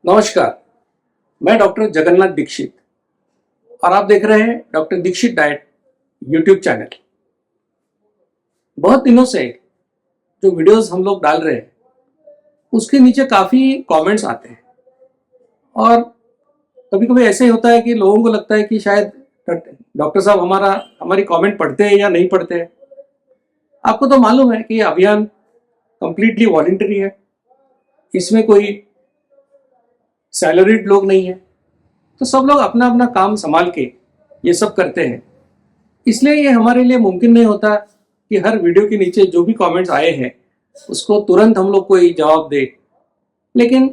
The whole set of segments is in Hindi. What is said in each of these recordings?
नमस्कार। मैं डॉक्टर जगन्नाथ दीक्षित और आप देख रहे हैं doctor Dikshit diet YouTube channel. बहुत दिनों से जो वीडियोस हम लोग डाल रहे हैं उसके नीचे काफ़ी कमेंट्स आते हैं और कभी कभी ऐसे ही होता है कि लोगों को लगता है कि शायद डॉक्टर साहब हमारी कमेंट पढ़ते हैं या नहीं पढ़ते हैं। आपको तो मालूम है कि ये अभियान कंप्लीटली वॉलंटरी है, इसमें कोई सैलरीड लोग नहीं है, तो सब लोग अपना अपना काम संभाल के ये सब करते हैं। इसलिए ये हमारे लिए मुमकिन नहीं होता कि हर वीडियो के नीचे जो भी कमेंट्स आए हैं उसको तुरंत हम लोग कोई जवाब दे। लेकिन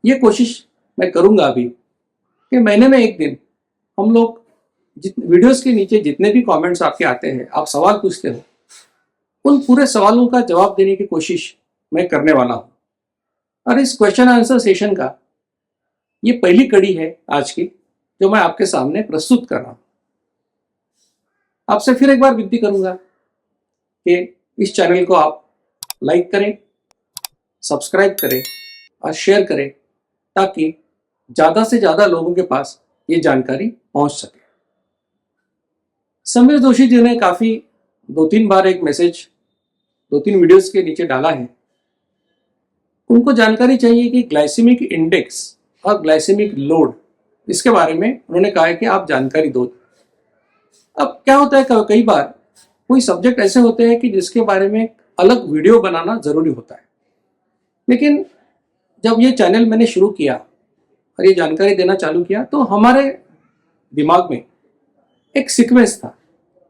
ये कोशिश मैं करूंगा अभी कि महीने में एक दिन हम लोग वीडियोस के नीचे जितने भी कमेंट्स आपके आते हैं, आप सवाल पूछते हो, उन पूरे सवालों का जवाब देने की कोशिश मैं करने वाला हूँ। और इस क्वेश्चन आंसर सेशन का ये पहली कड़ी है आज की, जो मैं आपके सामने प्रस्तुत कर रहा हूँ। आपसे फिर एक बार विनती करूंगा कि इस चैनल को आप लाइक करें, सब्सक्राइब करें और शेयर करें ताकि ज़्यादा से ज़्यादा लोगों के पास ये जानकारी पहुंच सके। समीर जोशी जी ने काफ़ी 2-3 बार एक मैसेज 2-3 वीडियोस के नीचे डाला है। उनको जानकारी चाहिए कि ग्लाइसेमिक इंडेक्स और ग्लाइसेमिक लोड, इसके बारे में उन्होंने कहा है कि आप जानकारी दो। अब क्या होता है, कई बार कोई सब्जेक्ट ऐसे होते हैं कि जिसके बारे में अलग वीडियो बनाना जरूरी होता है, लेकिन जब ये चैनल मैंने शुरू किया और ये जानकारी देना चालू किया तो हमारे दिमाग में एक सीक्वेंस था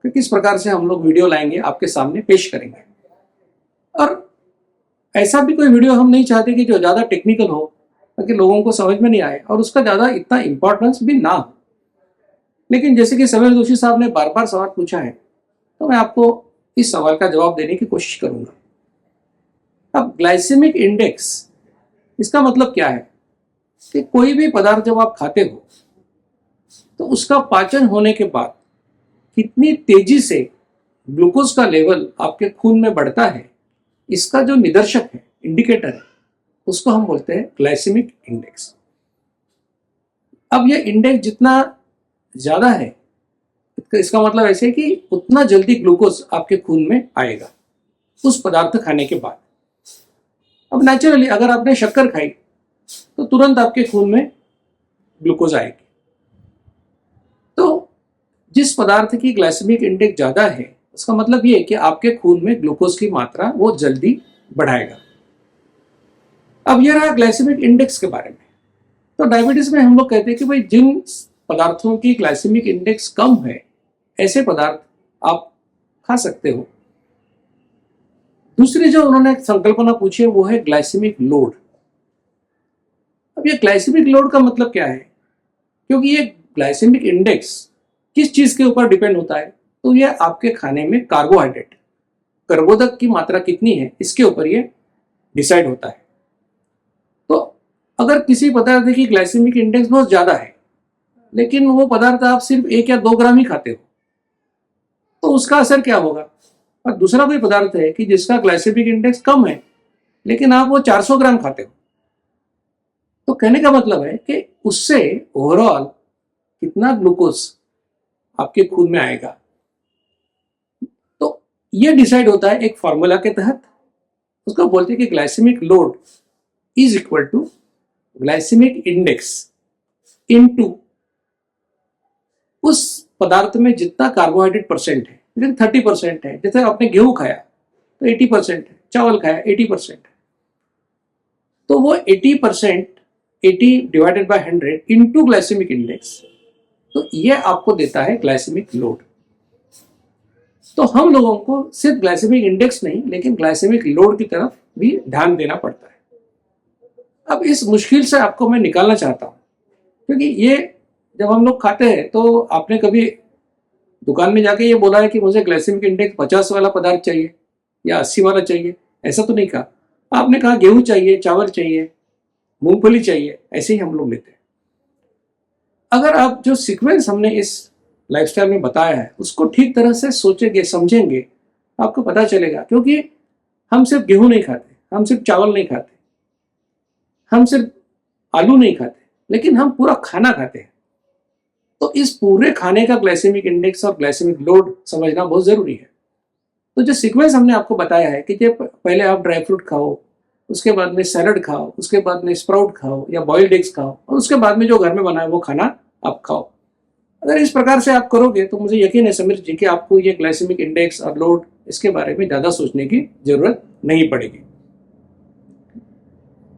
कि किस प्रकार से हम लोग वीडियो लाएंगे, आपके सामने पेश करेंगे। और ऐसा भी कोई वीडियो हम नहीं चाहते कि जो ज़्यादा टेक्निकल हो ताकि लोगों को समझ में नहीं आए और उसका ज़्यादा इतना इम्पोर्टेंस भी ना हो। लेकिन जैसे कि समीर जोशी साहब ने बार बार सवाल पूछा है, तो मैं आपको इस सवाल का जवाब देने की कोशिश करूंगा। अब ग्लाइसेमिक इंडेक्स, इसका मतलब क्या है कि कोई भी पदार्थ जब आप खाते हो तो उसका पाचन होने के बाद कितनी तेजी से ग्लूकोज का लेवल आपके खून में बढ़ता है, इसका जो निदर्शक है, इंडिकेटर है, उसको हम बोलते हैं ग्लाइसेमिक इंडेक्स। अब ये इंडेक्स जितना ज्यादा है, इसका मतलब ऐसे कि उतना जल्दी ग्लूकोज आपके खून में आएगा उस पदार्थ खाने के बाद। अब नेचुरली अगर आपने शक्कर खाई तो तुरंत आपके खून में ग्लूकोज आएगी। तो जिस पदार्थ की ग्लाइसेमिक इंडेक्स ज्यादा है, उसका मतलब ये है कि आपके खून में ग्लूकोज की मात्रा वो जल्दी बढ़ाएगा। अब ये रहा ग्लाइसेमिक इंडेक्स के बारे में। तो डायबिटीज में हम लोग कहते हैं कि भाई जिन पदार्थों की ग्लाइसेमिक इंडेक्स कम है, ऐसे पदार्थ आप खा सकते हो। दूसरी जो उन्होंने संकल्पना पूछी है वो है ग्लाइसेमिक लोड। अब ये ग्लाइसेमिक लोड का मतलब क्या है, क्योंकि ये ग्लाइसेमिक इंडेक्स किस चीज के ऊपर डिपेंड होता है, तो ये आपके खाने में कार्बोहाइड्रेट, कर्बोदक की मात्रा कितनी है, इसके ऊपर ये डिसाइड होता है। तो अगर किसी पदार्थ की ग्लाइसेमिक इंडेक्स बहुत ज्यादा है लेकिन वो पदार्थ आप सिर्फ 1 या 2 ग्राम ही खाते हो, तो उसका असर क्या होगा। और दूसरा कोई पदार्थ है कि जिसका ग्लाइसेमिक इंडेक्स कम है लेकिन आप वो 400 ग्राम खाते हो, तो कहने का मतलब है कि उससे ओवरऑल कितना ग्लूकोज आपके खून में आएगा। तो ये डिसाइड होता है एक फॉर्मूला के तहत, उसको बोलते हैं कि glycemic load is equal to glycemic index into उस पदार्थ में जितना कार्बोहाइड्रेट परसेंट है। जैसे 30% है, जैसे आपने गेहूं खाया तो 80% है, चावल खाया 80% है, तो वो 80% 80 divided by 100 into glycemic index, तो ये आपको देता है ग्लाइसेमिक लोड। तो हम लोगों को सिर्फ ग्लाइसेमिक इंडेक्स नहीं लेकिन ग्लाइसेमिक लोड की तरफ भी ध्यान देना पड़ता है। अब इस मुश्किल से आपको मैं निकालना चाहता हूं, क्योंकि ये जब हम लोग खाते हैं तो आपने कभी दुकान में जाके ये बोला है कि मुझे ग्लाइसेमिक इंडेक्स 50 वाला पदार्थ चाहिए या 80 वाला चाहिए, ऐसा तो नहीं कहा। आपने कहा गेहूं चाहिए, चावल चाहिए, मूंगफली चाहिए, ऐसे ही हम लोग लेते हैं। अगर आप जो सीक्वेंस हमने इस लाइफस्टाइल में बताया है उसको ठीक तरह से सोचेंगे, समझेंगे, आपको पता चलेगा। क्योंकि हम सिर्फ गेहूं नहीं खाते, हम सिर्फ चावल नहीं खाते, हम सिर्फ आलू नहीं खाते, लेकिन हम पूरा खाना खाते हैं। तो इस पूरे खाने का ग्लाइसेमिक इंडेक्स और ग्लाइसेमिक लोड समझना बहुत जरूरी है। तो जो सीक्वेंस हमने आपको बताया है कि पहले आप ड्राई फ्रूट खाओ, उसके बाद में सैलड खाओ, उसके बाद में स्प्राउट खाओ या बॉइल्ड एग्स खाओ, और उसके बाद में जो घर में बना है वो खाना आप खाओ। अगर इस प्रकार से आप करोगे तो मुझे यकीन है समीर जी कि आपको ये ग्लाइसेमिक इंडेक्स और लोड इसके बारे में ज्यादा सोचने की जरूरत नहीं पड़ेगी।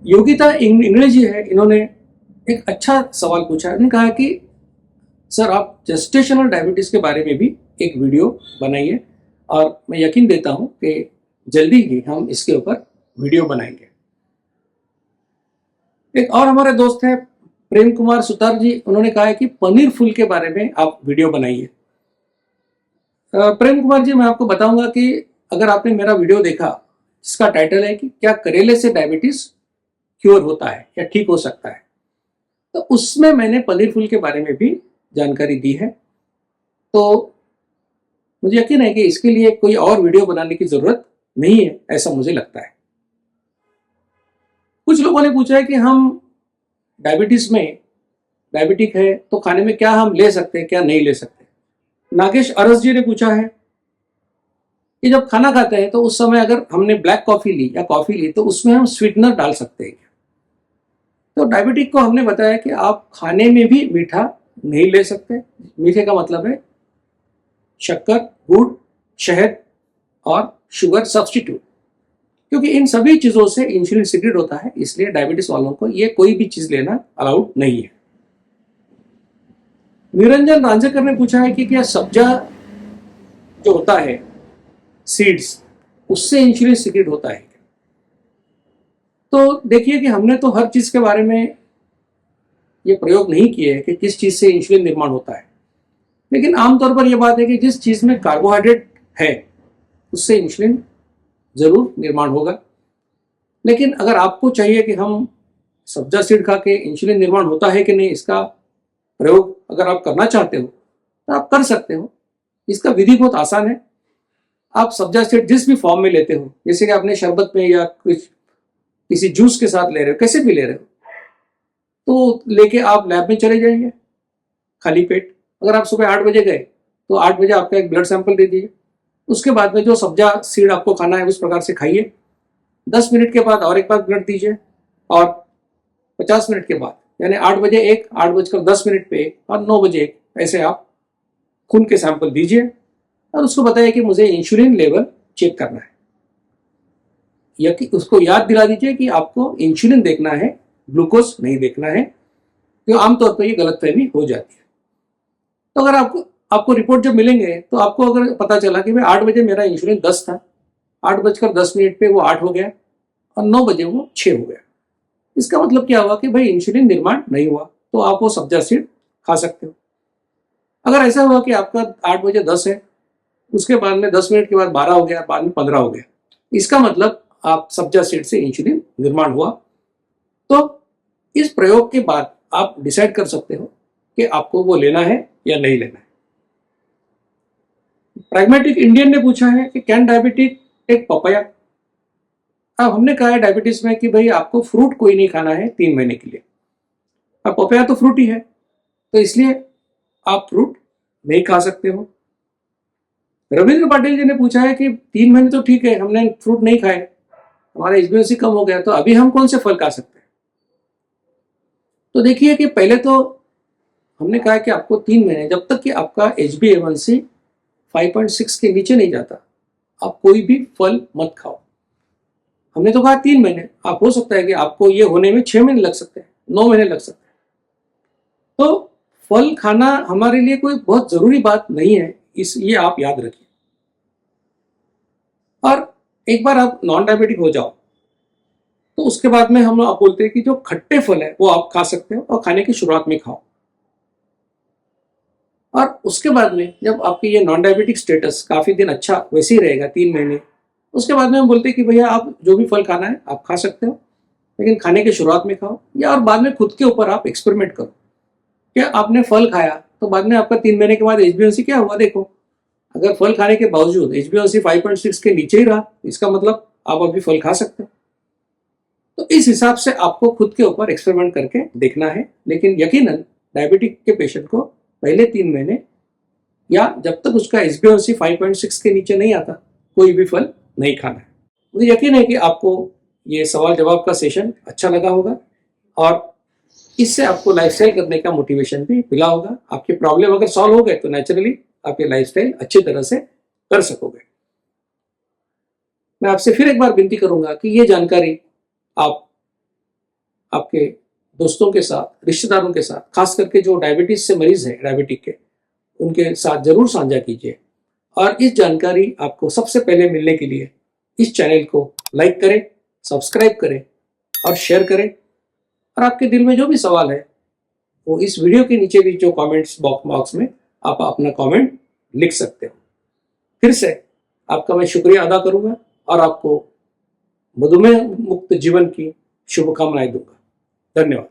योगिता इंग्लिश जी है, इन्होंने एक अच्छा सवाल पूछा। उन्होंने कहा कि सर आप जेस्टेशनल डायबिटीज के बारे में भी एक वीडियो बनाइए, और मैं यकीन देता हूं कि जल्दी ही हम इसके ऊपर वीडियो बनाएंगे। एक और हमारे दोस्त हैं प्रेम कुमार सुतार जी, उन्होंने कहा है कि पनीर फूल के बारे में आप वीडियो बनाइए। प्रेम कुमार जी, मैं आपको बताऊंगा कि अगर आपने मेरा वीडियो देखा जिसका टाइटल है कि क्या करेले से डायबिटीज क्योर होता है या ठीक हो सकता है, तो उसमें मैंने पनीर फूल के बारे में भी जानकारी दी है। तो मुझे यकीन है कि इसके लिए कोई और वीडियो बनाने की जरूरत नहीं है, ऐसा मुझे लगता है। कुछ लोगों ने पूछा है कि हम डायबिटीज में डायबिटिक है तो खाने में क्या हम ले सकते हैं क्या नहीं ले सकते। नागेश अरस जी ने पूछा है कि जब खाना खाते हैं तो उस समय अगर हमने ब्लैक कॉफी ली या कॉफी ली तो उसमें हम स्वीटनर डाल सकते हैं। तो डायबिटिक को हमने बताया कि आप खाने में भी मीठा नहीं ले सकते। मीठे का मतलब है शक्कर, गुड़, शहद और शुगर सब्स्टिट्यूट, क्योंकि इन सभी चीजों से इंसुलिन सीक्रेट होता है, इसलिए डायबिटीज वालों को ये कोई भी चीज लेना अलाउड नहीं है। निरंजन रांझेकर ने पूछा है कि क्या सब्जा जो होता है सीड्स, उससे इंसुलिन सीक्रेट होता है। तो देखिए कि हमने तो हर चीज के बारे में ये प्रयोग नहीं किए है कि किस चीज से इंसुलिन निर्माण होता है, लेकिन आमतौर पर यह बात है कि जिस चीज में कार्बोहाइड्रेट है उससे इंसुलिन जरूर निर्माण होगा। लेकिन अगर आपको चाहिए कि हम सब्जा सीड खा के इंसुलिन निर्माण होता है कि नहीं, इसका प्रयोग अगर आप करना चाहते हो तो आप कर सकते हो। इसका विधि बहुत आसान है। आप सब्जा सीड जिस भी फॉर्म में लेते हो, जैसे कि आपने शरबत में या कुछ किसी जूस के साथ ले रहे हो, कैसे भी ले रहे हो, तो लेके आप लैब में चले जाइए खाली पेट। अगर आप सुबह 8 बजे गए तो 8 बजे आपका एक ब्लड सैंपल दे दीजिए। उसके बाद में जो सब्जा सीड आपको खाना है उस प्रकार से खाइए। 10 मिनट के बाद और एक बार ब्लड दीजिए, और 50 मिनट के बाद यानी 8 बजे एक, 8:10 पे एक और 9 बजे एक, ऐसे आप खून के सैंपल दीजिए और उसको बताइए कि मुझे इंसुलिन लेवल चेक करना है। या कि उसको याद दिला दीजिए कि आपको इंसुलिन देखना है, ग्लूकोज नहीं देखना है, तो आमतौर पर ये गलतफहमी हो जाती है। तो अगर आपको रिपोर्ट जब मिलेंगे तो आपको अगर पता चला कि भाई 8 बजे मेरा इंसुलिन 10 था, 8:10 पे वो 8 हो गया और 9 बजे वो 6 हो गया, इसका मतलब क्या हुआ कि भाई इंसुलिन निर्माण नहीं हुआ, तो आप वो सब्जा सीड खा सकते हो। अगर ऐसा हुआ कि आपका 8 बजे 10 है, उसके बाद में 10 मिनट के बाद 12 हो गया, बाद में 15 हो गया, इसका मतलब आप सब्जा सीड से इंसुलिन निर्माण हुआ। तो इस प्रयोग के बाद आप डिसाइड कर सकते हो कि आपको वो लेना है या नहीं लेना है। प्रैग्मेटिक इंडियन ने पूछा है कि कैन डायबिटिक टेक पपाया। अब हमने कहा है डायबिटीज में कि भाई आपको फ्रूट कोई नहीं खाना है 3 महीने के लिए। अब पपाया तो फ्रूट ही है, तो इसलिए आप फ्रूट नहीं खा सकते हो। रविंद्र पाटिल जी ने पूछा है कि 3 महीने तो ठीक है, हमने फ्रूट नहीं खाए, हमारा HbA1c कम हो गया, तो अभी हम कौन से फल खा सकते हैं। तो देखिए कि पहले तो हमने कहा कि आपको 3 महीने, जब तक कि आपका HbA1c 5.6 के नीचे नहीं जाता, आप कोई भी फल मत खाओ। हमने तो कहा 3 महीने, आप हो सकता है कि आपको ये होने में 6 महीने लग सकते हैं, 9 महीने लग सकते हैं। तो फल खाना हमारे लिए कोई बहुत जरूरी बात नहीं है, ये आप याद रखिए। और एक बार आप नॉन डायबिटिक हो जाओ तो उसके बाद में हम आप बोलते हैं कि जो खट्टे फल है वो आप खा सकते हो और खाने की शुरुआत में खाओ। और उसके बाद में जब आपकी ये नॉन डायबिटिक स्टेटस काफी दिन अच्छा वैसे ही रहेगा 3 महीने, उसके बाद में हम बोलते हैं कि भैया आप जो भी फल खाना है आप खा सकते हो, लेकिन खाने की शुरुआत में खाओ। या और बाद में खुद के ऊपर आप एक्सपेरिमेंट करो। क्या आपने फल खाया तो बाद में आपका 3 महीने के बाद HbA1c क्या हुआ, देखो। अगर फल खाने के बावजूद HbA1c 5.6 के नीचे ही रहा, इसका मतलब आप अभी फल खा सकते हो। तो इस हिसाब से आपको खुद के ऊपर एक्सपेरिमेंट करके देखना है, लेकिन यकीनन डायबिटिक के पेशेंट को पहले 3 महीने या जब तक उसका SbA1c 5.6 के नीचे नहीं आता कोई भी फल नहीं खाना है। मुझे यकीन है कि आपको ये सवाल जवाब का सेशन अच्छा लगा होगा और इससे आपको लाइफस्टाइल करने का मोटिवेशन भी मिला होगा। आपकी प्रॉब्लम अगर सॉल्व हो गए तो नेचुरली आप ये लाइफस्टाइल अच्छी तरह से कर सकोगे। मैं आपसे फिर एक बार विनती करूंगा कि ये जानकारी आप आपके दोस्तों के साथ, रिश्तेदारों के साथ, खास करके जो डायबिटीज से मरीज है डायबिटिक के, उनके साथ जरूर साझा कीजिए। और इस जानकारी आपको सबसे पहले मिलने के लिए इस चैनल को लाइक करें, सब्सक्राइब करें और शेयर करें। और आपके दिल में जो भी सवाल है वो इस वीडियो के नीचे भी जो कमेंट्स बॉक्स में आप अपना कमेंट लिख सकते हो। फिर से आपका मैं शुक्रिया अदा करूंगा और आपको मधुमेह मुक्त जीवन की शुभकामनाएं दूंगा। धन्यवाद।